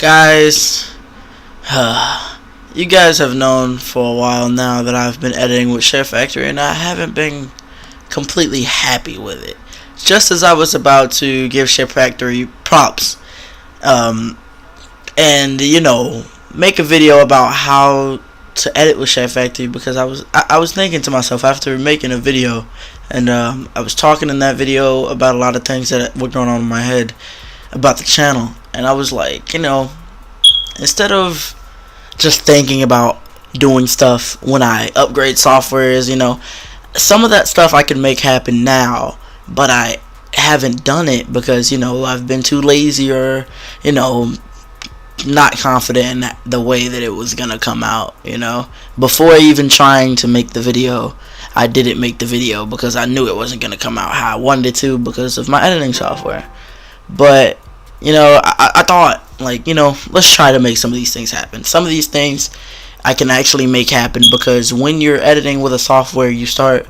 Guys, you guys have known for a while now that I've been editing with Sharefactory, and I haven't been completely happy with it. Just as I was about to give Sharefactory props, and make a video about how to edit with Sharefactory, because I was thinking to myself after making a video, and I was talking in that video about a lot of things that were going on in my head about the channel, and I was like, instead of just thinking about doing stuff when I upgrade softwares, some of that stuff I can make happen now, but I haven't done it because I've been too lazy, or not confident in the way that it was gonna come out. Before even trying to make the video, I didn't make the video because I knew it wasn't gonna come out how I wanted it to because of my editing software. But I thought, let's try to make some of these things happen. Some of these things I can actually make happen because when you're editing with a software, you start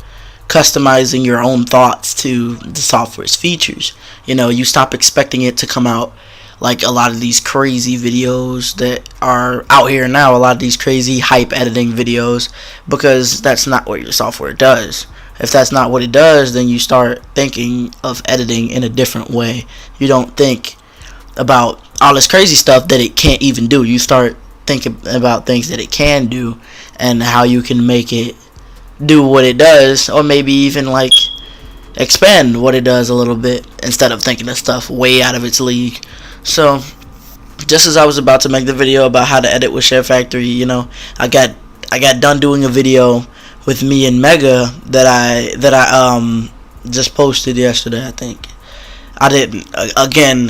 customizing your own thoughts to the software's features. You stop expecting it to come out like a lot of these crazy videos that are out here now, a lot of these crazy hype editing videos, because that's not what your software does. If that's not what it does, then you start thinking of editing in a different way. You don't think about all this crazy stuff that it can't even do. You start thinking about things that it can do and how you can make it do what it does, or maybe even expand what it does a little bit, instead of thinking of stuff way out of its league. So just as I was about to make the video about how to edit with Sharefactory, I got done doing a video with me and Mega that I just posted yesterday. I think I didn't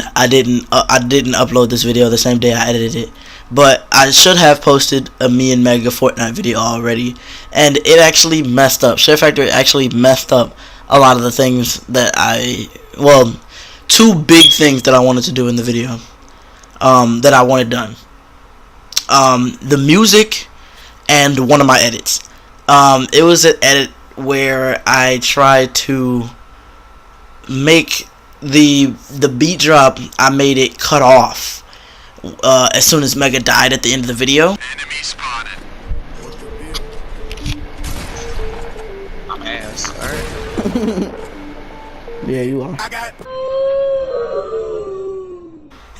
upload this video the same day I edited it, but I should have posted a me and Mega Fortnite video already, and it actually messed up. Sharefactory actually messed up a lot of the things that two big things that I wanted to do in the video, that I wanted done. The music and one of my edits. It was an edit where I tried to make the beat drop. I made it cut off as soon as Mega died at the end of the video. Enemy spotted. I'm ass, alright. Yeah, you are. I got.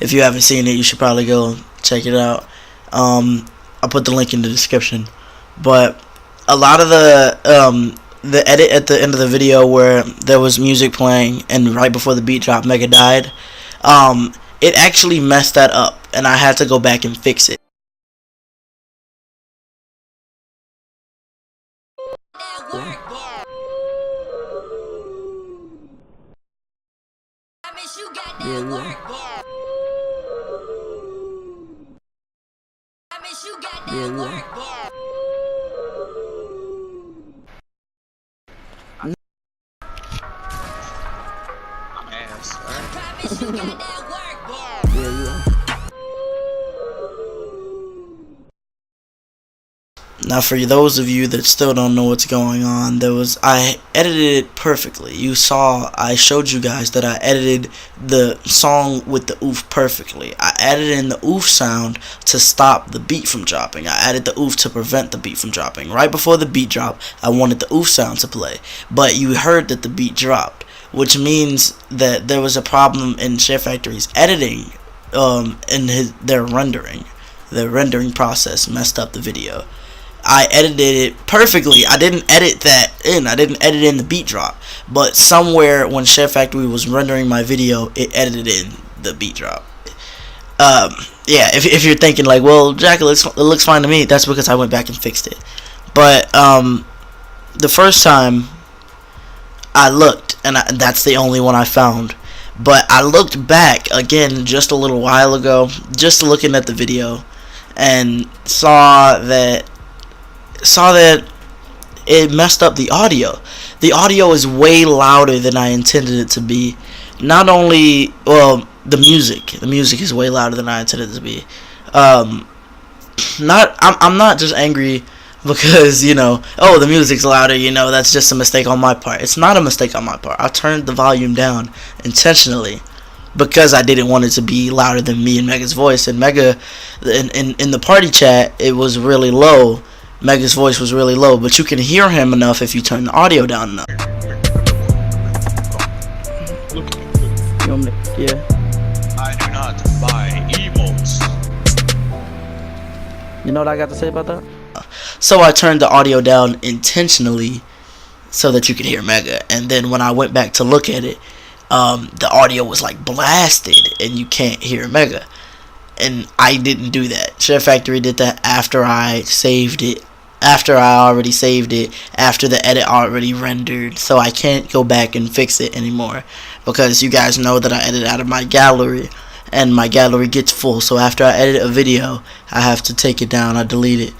If you haven't seen it, you should probably go check it out. I'll put the link in the description. But a lot of the edit at the end of the video where there was music playing and right before the beat drop Mega died, it actually messed that up, and I had to go back and fix it. I'm ass, alright. Now, for those of you that still don't know what's going on, I edited it perfectly. You saw, I showed you guys that I edited the song with the oof perfectly. I added in the oof sound to stop the beat from dropping. I added the oof to prevent the beat from dropping. Right before the beat drop, I wanted the oof sound to play, but you heard that the beat dropped, which means that there was a problem in Sharefactory's editing, their rendering. The rendering process messed up the video. I edited it perfectly. I didn't edit that in. I didn't edit in the beat drop. But somewhere when Sharefactory was rendering my video, it edited in the beat drop. Yeah, if you're thinking well, Jack, it looks fine to me, that's because I went back and fixed it. But the first time I looked, and that's the only one I found. But I looked back again just a little while ago, just looking at the video, and saw that it messed up the audio. The audio is way louder than I intended it to be. Not only, the music is way louder than I intended it to be. I'm not just angry because the music's louder, that's just a mistake on my part. It's not a mistake on my part. I turned the volume down intentionally because I didn't want it to be louder than me and Mega's voice. And Mega, in the party chat, it was really low. Mega's voice was really low, but you can hear him enough if you turn the audio down enough. Yeah. I do not buy emotes. You know what I got to say about that? So I turned the audio down intentionally so that you could hear Mega. And then when I went back to look at it, the audio was like blasted and you can't hear Mega. And I didn't do that. Sharefactory did that after I saved it. After I already saved it. After the edit already rendered. So I can't go back and fix it anymore. Because you guys know that I edit out of my gallery. And my gallery gets full. So after I edit a video, I have to take it down. I delete it.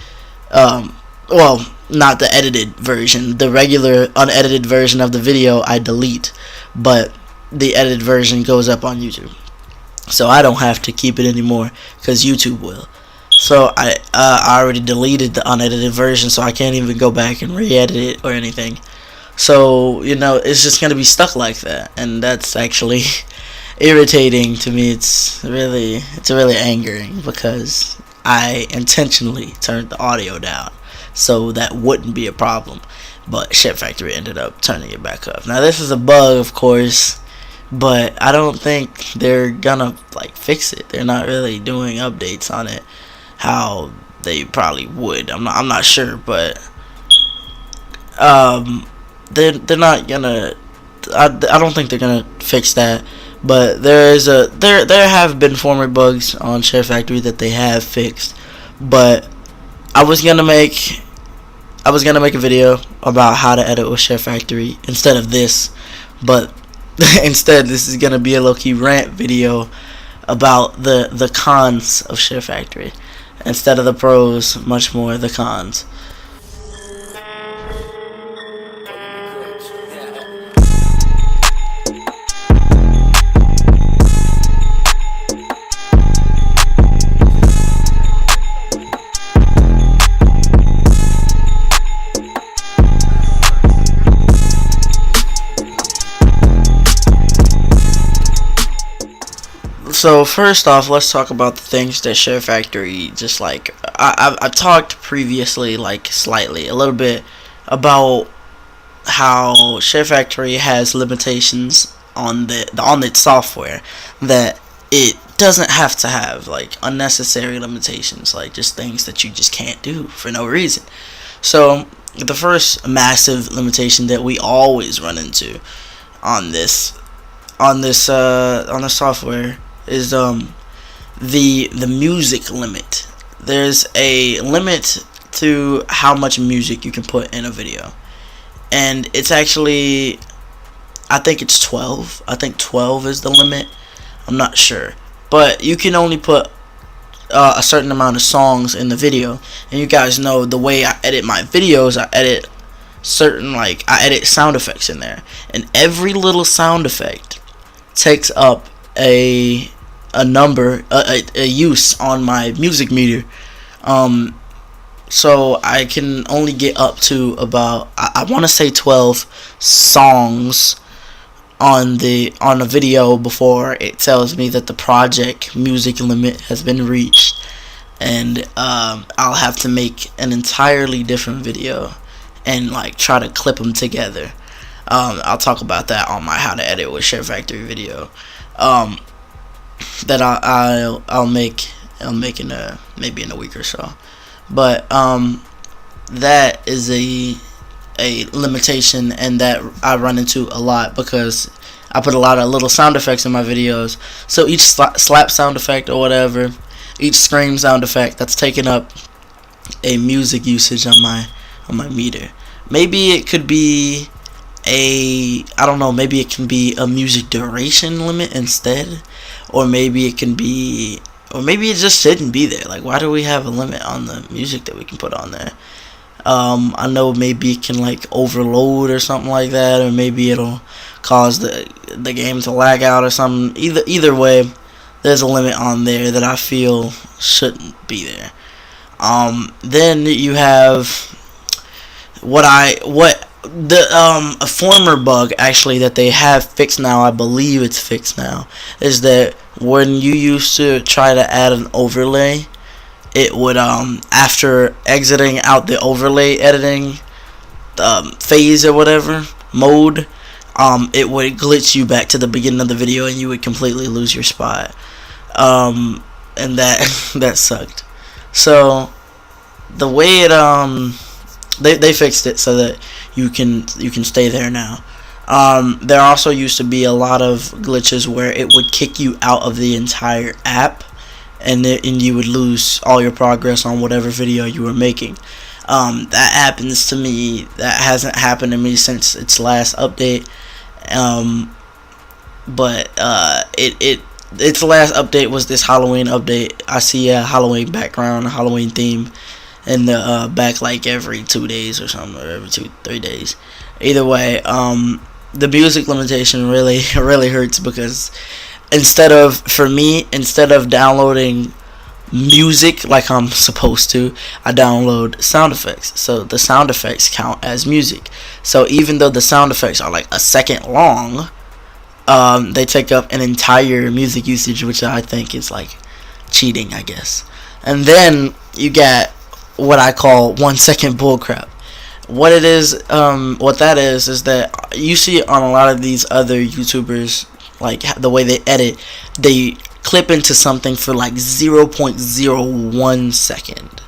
Well, not the edited version. The regular unedited version of the video I delete. But the edited version goes up on YouTube. So I don't have to keep it anymore because YouTube will. So I already deleted the unedited version, so I can't even go back and re-edit it or anything. So, you know, it's just going to be stuck like that. And that's actually irritating to me. It's really angering because I intentionally turned the audio down so that wouldn't be a problem. But Sharefactory ended up turning it back up. Now this is a bug, of course, but I don't think they're gonna like fix it. They're not really doing updates on it how they probably would. I'm not sure, but they're not gonna. I don't think they're gonna fix that. But there have been former bugs on Sharefactory that they have fixed. But I was gonna make a video about how to edit with Sharefactory instead of this, but instead this is gonna be a low-key rant video about the cons of Sharefactory instead of the pros, much more the cons. So first off, let's talk about the things that Sharefactory just like I talked previously, like slightly a little bit about how Sharefactory has limitations on its software that it doesn't have to have, like unnecessary limitations, like just things that you just can't do for no reason. So the first massive limitation that we always run into on this software is the music limit. There's a limit to how much music you can put in a video, and it's actually, I think it's 12. I think 12 is the limit. I'm not sure, but you can only put a certain amount of songs in the video. And you guys know the way I edit my videos, I edit sound effects in there, and every little sound effect takes up a use on my music meter. So I can only get up to about, I want to say 12 songs on a video before it tells me that the project music limit has been reached, and I'll have to make an entirely different video and like try to clip them together. I'll talk about that on my how to edit with Sharefactory video that I'll make in maybe in a week or so. But that is a limitation, and that I run into a lot because I put a lot of little sound effects in my videos. So each slap sound effect or whatever, each scream sound effect, that's taking up a music usage on my meter. Maybe it could be I don't know, maybe it can be a music duration limit instead, or maybe it just shouldn't be there. Like, why do we have a limit on the music that we can put on there? I know maybe it can like overload or something like that, or maybe it'll cause the game to lag out or something. Either way, there's a limit on there that I feel shouldn't be there. Then you have what a former bug actually that they have fixed now, I believe it's fixed now, is that when you used to try to add an overlay, it would after exiting out the overlay editing phase or whatever mode, it would glitch you back to the beginning of the video and you would completely lose your spot, and that that sucked. So the way it they fixed it so that you can stay there now. There also used to be a lot of glitches where it would kick you out of the entire app, and you would lose all your progress on whatever video you were making. That happens to me. That hasn't happened to me since its last update. But its last update was this Halloween update. I see a Halloween background, a Halloween theme in the back like every 2 days or something, or every 2-3 days. Either way, the music limitation really hurts, because instead of downloading music like I'm supposed to, I download sound effects. So the sound effects count as music. So even though the sound effects are like a second long, they take up an entire music usage, which I think is like cheating, I guess. And then you get what I call 1 second bullcrap. What it is, what that is that you see on a lot of these other YouTubers, like the way they edit, they clip into something for like 0.01 second.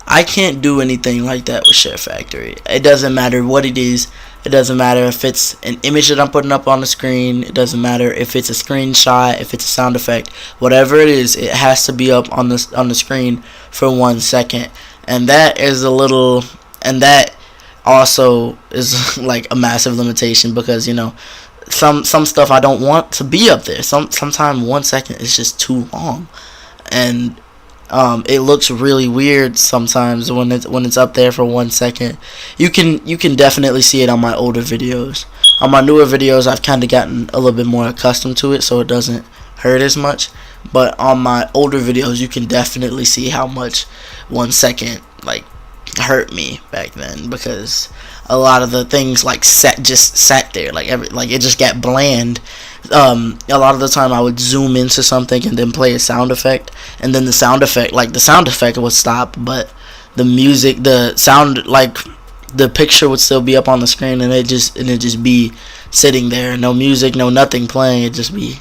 I can't do anything like that with Sharefactory. It doesn't matter what it is. It doesn't matter if it's an image that I'm putting up on the screen. It doesn't matter if it's a screenshot, if it's a sound effect. Whatever it is, it has to be up on the screen for 1 second. And that is and that also is like a massive limitation, because you know, some stuff I don't want to be up there. Sometimes 1 second is just too long, and it looks really weird sometimes when it's up there for 1 second. You can definitely see it on my older videos. On my newer videos, I've kind of gotten a little bit more accustomed to it, so it doesn't hurt as much. But on my older videos, you can definitely see how much 1 second like hurt me back then, because a lot of the things like just sat there, like it just got bland. A lot of the time I would zoom into something and then play a sound effect, and then the sound effect would stop, but the music, the sound, like the picture would still be up on the screen, and it just be sitting there, no music, no nothing playing. It'd just be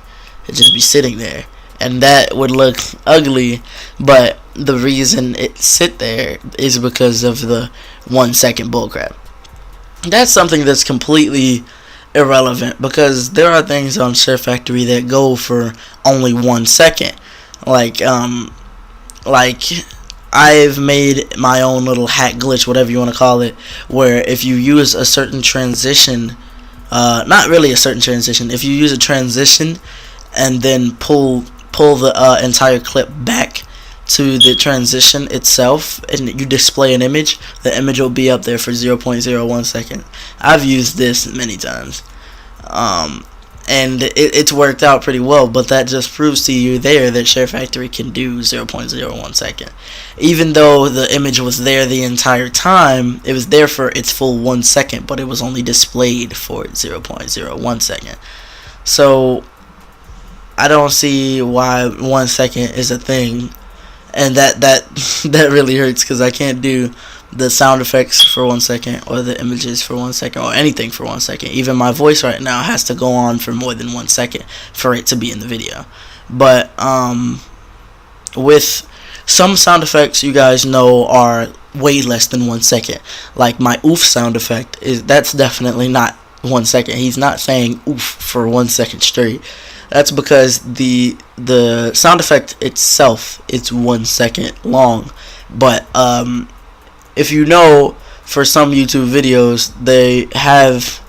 sitting there, and that would look ugly. But the reason it sit there is because of the 1 second bullcrap. That's something that's completely irrelevant, because there are things on Sharefactory that go for only 1 second. Like I've made my own little hack glitch, whatever you want to call it, where if you use a certain transition, not really a certain transition, if you use a transition and then pull the entire clip back to the transition itself, and you display an image, the image will be up there for 0.01 second. I've used this many times, and it's worked out pretty well, but that just proves to you there that Sharefactory can do 0.01 second. Even though the image was there the entire time, it was there for its full 1 second, but it was only displayed for 0.01 second. So I don't see why 1 second is a thing. And that really hurts, because I can't do the sound effects for 1 second, or the images for 1 second, or anything for 1 second. Even my voice right now has to go on for more than 1 second for it to be in the video. But with some sound effects, you guys know, are way less than 1 second. Like my oof sound effect, that's definitely not 1 second. He's not saying oof for 1 second straight. That's because the sound effect itself, it's 1 second long. But if you know, for some YouTube videos, they have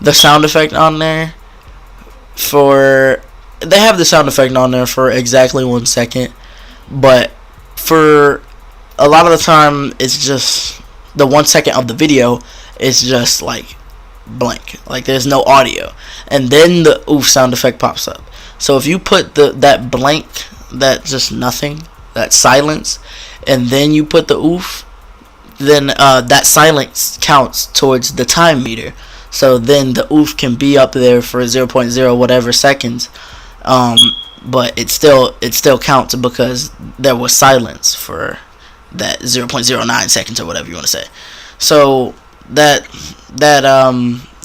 the sound effect on there for exactly 1 second. But for a lot of the time, it's just the 1 second of the video is just like blank, like there's no audio, and then the oof sound effect pops up. So if you put that blank, that just nothing, that silence, and then you put the oof, then that silence counts towards the time meter. So then the oof can be up there for 0.0 whatever seconds, but it still counts because there was silence for that 0.09 seconds or whatever you want to say. So that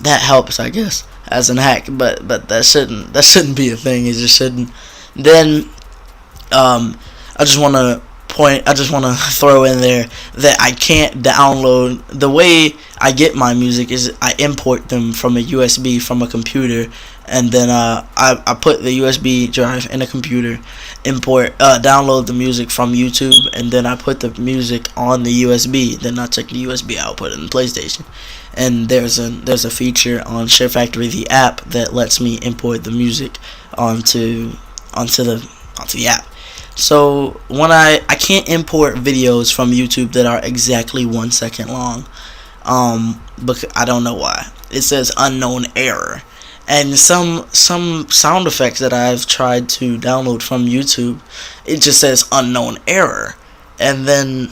helps, I guess, as an hack, but that shouldn't be a thing. It just shouldn't. Then I just want to throw in there that I can't download. The way I get my music is I import them from a USB from a computer, and then I put the USB drive in a computer, download the music from YouTube, and then I put the music on the USB. Then I take the USB out, put it in the PlayStation, and there's a feature on Sharefactory, the app, that lets me import the music onto the app. So when I can't import videos from YouTube that are exactly 1 second long, because I don't know why. It says unknown error, and some sound effects that I've tried to download from YouTube, it just says unknown error, and then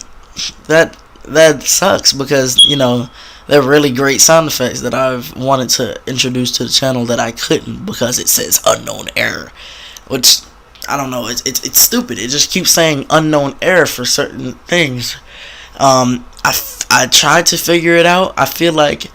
that sucks, because they're really great sound effects that I've wanted to introduce to the channel that I couldn't because it says unknown error, which I don't know. It's stupid. It just keeps saying unknown error for certain things. I tried to figure it out. I feel like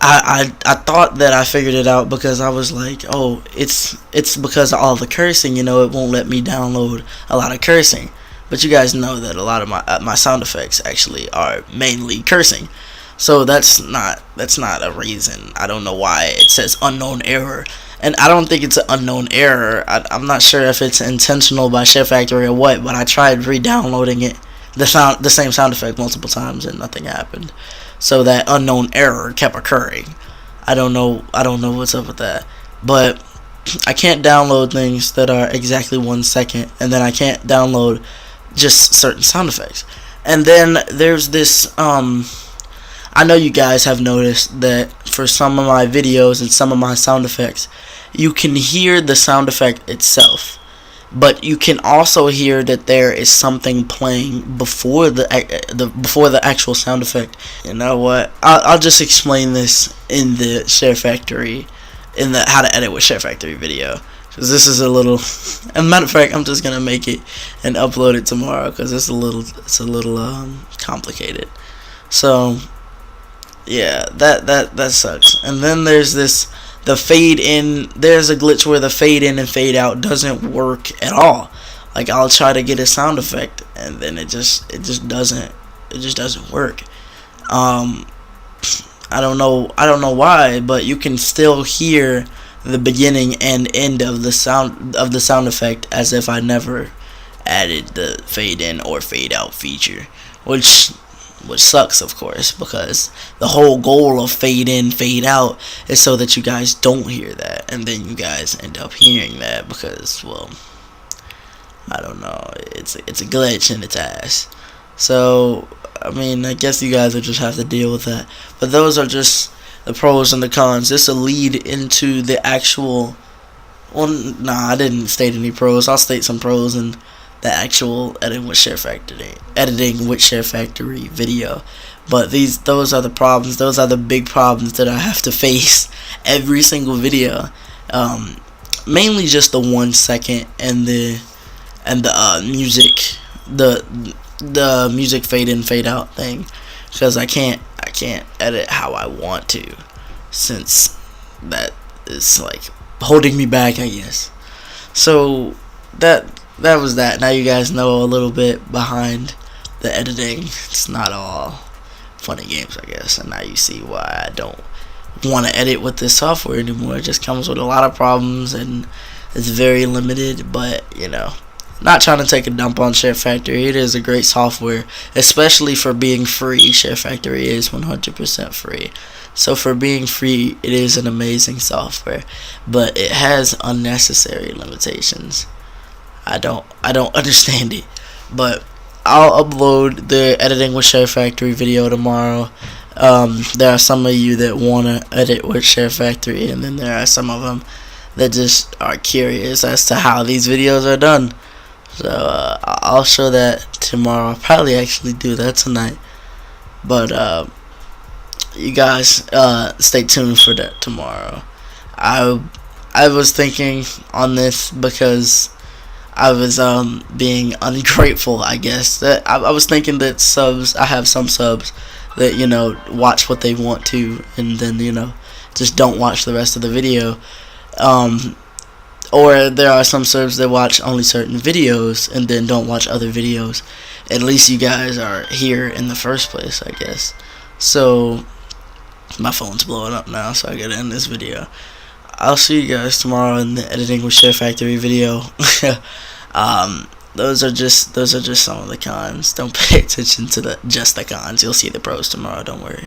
I thought that I figured it out because I was like, oh, it's because of all the cursing. It won't let me download a lot of cursing. But you guys know that a lot of my sound effects actually are mainly cursing. So that's not a reason. I don't know why it says unknown error. And I don't think it's an unknown error. I'm not sure if it's intentional by Sharefactory or what, but I tried re-downloading it, the same sound effect multiple times, and nothing happened. So that unknown error kept occurring. I don't know what's up with that. But I can't download things that are exactly 1 second, and then I can't download just certain sound effects. And then there's this I know you guys have noticed that for some of my videos and some of my sound effects, you can hear the sound effect itself, but you can also hear that there is something playing before the actual sound effect. You know what? I'll just explain this in the Sharefactory, in the how to edit with Sharefactory video, because this is a little. As a matter of fact, I'm just gonna make it and upload it tomorrow because it's a little complicated. So yeah, that sucks. And then there's the fade in. There's a glitch where the fade in and fade out doesn't work at all. Like, I'll try to get a sound effect and then it just doesn't work. I don't know why, but you can still hear the beginning and end of the sound effect as if I never added the fade in or fade out feature, which sucks, of course, because the whole goal of fade in, fade out is so that you guys don't hear that, and then you guys end up hearing that because, well, I don't know, it's a glitch in its ass. So, I mean, I guess you guys will just have to deal with that. But those are just the pros and the cons. This will lead into the actual, well, nah, I didn't state any pros. I'll state some pros and the actual editing with Sharefactory video. But those are the problems. Those are the big problems that I have to face every single video. Mainly just the 1 second and the music, the music fade in, fade out thing, because I can't edit how I want to, since that is like holding me back, I guess. So that was that. Now you guys know a little bit behind the editing. It's not all fun and games, I guess. And now you see why I don't want to edit with this software anymore. It just comes with a lot of problems and it's very limited. But not trying to take a dump on Sharefactory. It is a great software, especially for being free. Sharefactory is 100% free. So for being free, it is an amazing software, but it has unnecessary limitations. I don't understand it, but I'll upload the editing with Sharefactory video tomorrow. There are some of you that want to edit with Sharefactory, and then there are some of them that just are curious as to how these videos are done. So I'll show that tomorrow. I'll probably actually do that tonight. But you guys stay tuned for that tomorrow. I was thinking on this because I was being ungrateful, I guess. That I was thinking that I have some subs that, you know, watch what they want to, and then, you know, just don't watch the rest of the video. Or there are some subs that watch only certain videos and then don't watch other videos. At least you guys are here in the first place, I guess. So my phone's blowing up now, so I gotta end this video. I'll see you guys tomorrow in the editing with Sharefactory video. Those are just some of the cons. Don't pay attention to just the cons. You'll see the pros tomorrow. Don't worry.